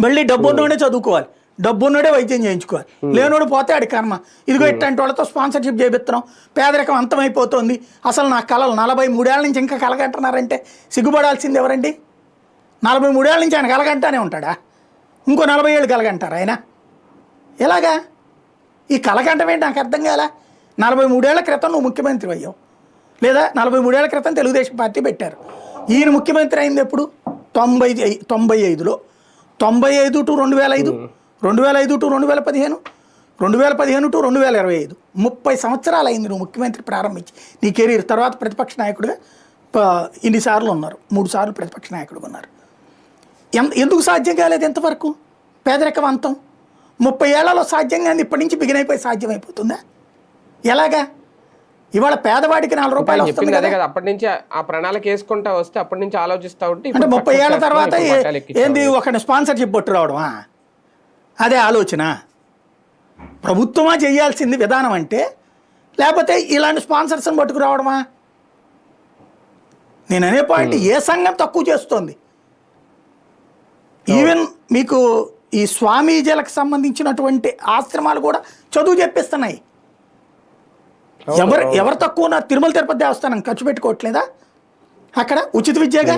మళ్ళీ డబ్బున్నోడే చదువుకోవాలి, డబ్బున్నోడే వైద్యం చేయించుకోవాలి, లేనోడు పోతే ఆడి కర్మ. ఇదిగో ఇట్లాంటి వాళ్ళతో స్పాన్సర్షిప్ చేపిస్తున్నాం, పేదరికం అంతమైపోతుంది. అసలు నా కళలు 43 ఏళ్ళ నుంచి ఇంకా కలగంటున్నారంటే సిగ్గుపడాల్సింది ఎవరండి? 43 ఏళ్ళ నుంచి ఆయన కలగంటానే ఉంటాడా? ఇంకో 40 ఏళ్ళు కలగంటారా ఆయన? ఎలాగా ఈ కలగంటం ఏంటి నాకు అర్థం కాల. 43 ఏళ్ల క్రితం నువ్వు ముఖ్యమంత్రి అయ్యావు, లేదా 43 ఏళ్ల క్రితం తెలుగుదేశం పార్టీ పెట్టారు. ఈయన ముఖ్యమంత్రి అయింది ఎప్పుడు? 95లో. 95 టు 2005, 2005 టు 2015, 2015 టు 2025, 30 సంవత్సరాలు అయింది నువ్వు ముఖ్యమంత్రి ప్రారంభించి నీ కెరీర్. తర్వాత ప్రతిపక్ష నాయకుడిగా ఇన్నిసార్లు ఉన్నారు, 3 సార్లు ప్రతిపక్ష నాయకుడిగా ఉన్నారు. ఎందుకు సాధ్యం కాలేదు ఇంతవరకు పేదరికం అంతం? 30 ఏళ్లలో సాధ్యం కానీ ఇప్పటి నుంచి బిగిన్ అయిపోయి సాధ్యమైపోతుందా? ఎలాగా? ఇవాళ పేదవాడికి 4 రూపాయలు వస్తుంది కదా, అప్పటి నుంచి ఆ ప్రణాళిక వేసుకుంటా వస్తే అప్పటి నుంచి ఆలోచిస్తా ఉంటే అంటే 30 ఏళ్ల తర్వాత ఏంది ఒకరిని స్పాన్సర్షిప్ పట్టు రావడమా? అదే ఆలోచన ప్రభుత్వమా చేయాల్సింది విధానం అంటే, లేకపోతే ఇలాంటి స్పాన్సర్స్ని పట్టుకు రావడమా? నేను అనే పాయింట్, ఏ సంఘం తక్కువ చేస్తోంది? ఈవెన్ మీకు ఈ స్వామీజీలకు సంబంధించినటువంటి ఆశ్రమాలు కూడా చదువు చెప్పిస్తున్నాయి. ఎవరు తక్కువ ఉన్నారు? తిరుమల తిరుపతి దేవస్థానం ఖర్చు పెట్టుకోవట్లేదా? అక్కడ ఉచిత విద్యగా,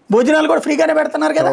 భోజనాలు కూడా ఫ్రీగానే పెడుతున్నారు కదా.